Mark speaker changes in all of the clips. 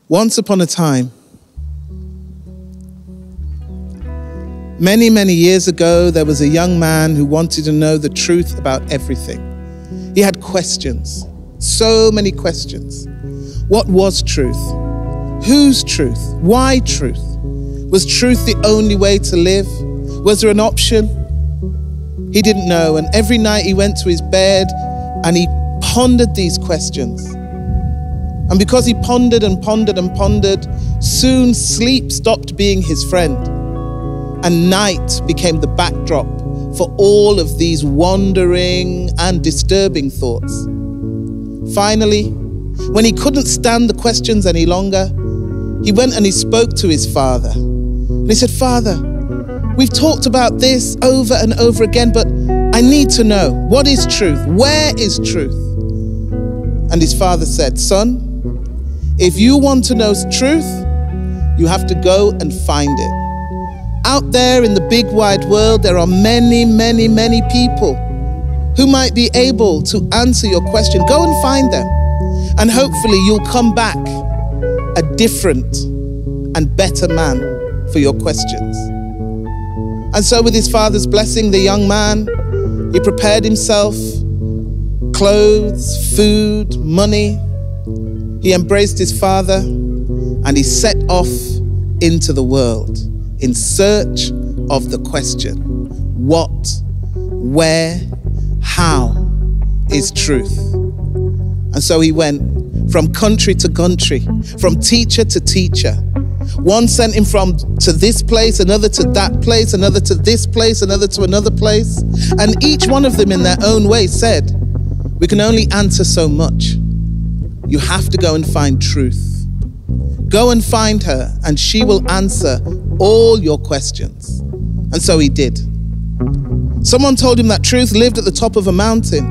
Speaker 1: Once upon a time, many, many years ago, there was a young man who wanted to know the truth about everything. He had questions, so many questions. What was truth? Whose truth? Why truth? Was truth the only way to live? Was there an option? He didn't know, and every night he went to his bed and he pondered these questions. And because he pondered and pondered and pondered, soon sleep stopped being his friend. And night became the backdrop for all of these wandering and disturbing thoughts. Finally, when he couldn't stand the questions any longer, he went and he spoke to his father. And he said, "Father, we've talked about this over and over again, but I need to know, what is truth? Where is truth?" And his father said, "Son, if you want to know truth, you have to go and find it. Out there in the big wide world, there are many, many, many people who might be able to answer your question. Go and find them. And hopefully you'll come back a different and better man for your questions." And so with his father's blessing, the young man, he prepared himself, clothes, food, money. He embraced his father and he set off into the world in search of the question, what, where, how is truth? And so he went from country to country, from teacher to teacher. One sent him to this place, another to that place, another to this place, another to another place. And each one of them in their own way said, "We can only answer so much. You have to go and find truth. Go and find her and she will answer all your questions." And so he did. Someone told him that truth lived at the top of a mountain.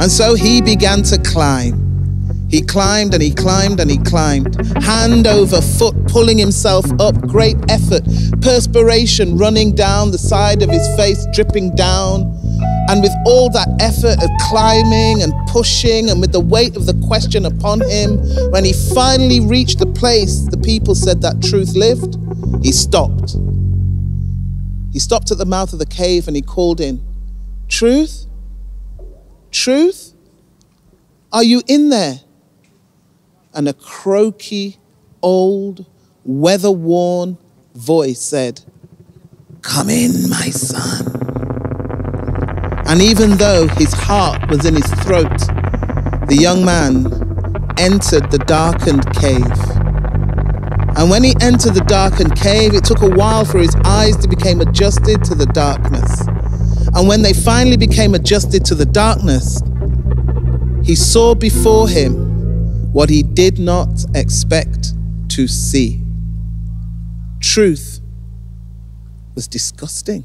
Speaker 1: And so he began to climb. He climbed and he climbed and he climbed, hand over foot, pulling himself up, great effort, perspiration running down the side of his face, dripping down. And with all that effort of climbing and pushing and with the weight of the question upon him, when he finally reached the place the people said that truth lived, he stopped. He stopped at the mouth of the cave and he called in, "Truth? Truth? Are you in there?" And a croaky, old, weather-worn voice said, "Come in, my son." And even though his heart was in his throat, the young man entered the darkened cave. And when he entered the darkened cave, it took a while for his eyes to become adjusted to the darkness. And when they finally became adjusted to the darkness, he saw before him what he did not expect to see. Truth was disgusting.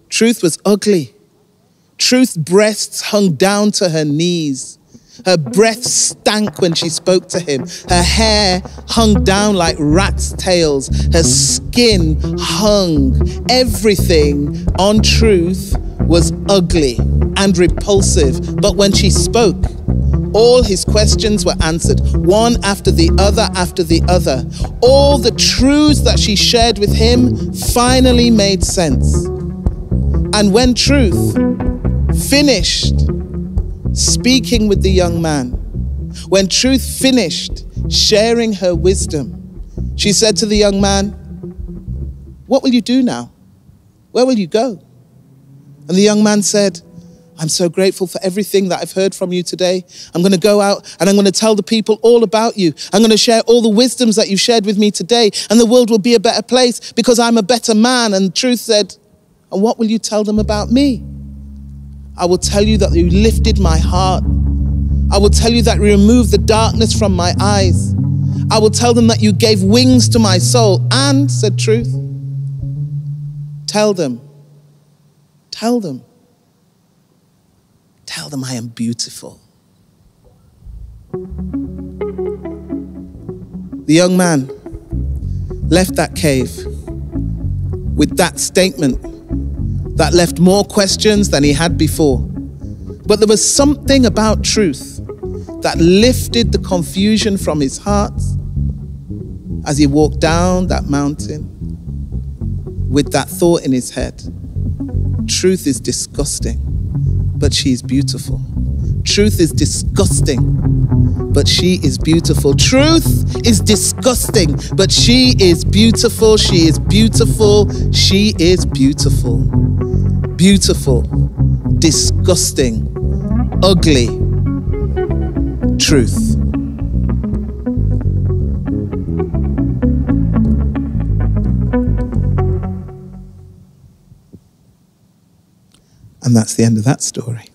Speaker 1: Truth was ugly. Truth's breasts hung down to her knees. Her breath stank when she spoke to him. Her hair hung down like rats' tails. Her skin hung. Everything on Truth was ugly and repulsive. But when she spoke, all his questions were answered, one after the other after the other. All the truths that she shared with him finally made sense. And when Truth finished speaking with the young man, when Truth finished sharing her wisdom, she said to the young man, "What will you do now? Where will you go?" And the young man said, "I'm so grateful for everything that I've heard from you today. I'm going to go out and I'm going to tell the people all about you. I'm going to share all the wisdoms that you've shared with me today, and the world will be a better place because I'm a better man." And Truth said, "And what will you tell them about me?" "I will tell you that you lifted my heart. I will tell you that you removed the darkness from my eyes. I will tell them that you gave wings to my soul. And," said Truth, tell them I am beautiful." The young man left that cave with that statement that left more questions than he had before. But there was something about Truth that lifted the confusion from his heart as he walked down that mountain with that thought in his head. Truth is disgusting, but she is beautiful. Truth is disgusting, but she is beautiful. Truth is disgusting, but she is beautiful. She is beautiful. She is beautiful. Beautiful, disgusting, ugly. Truth. And that's the end of that story.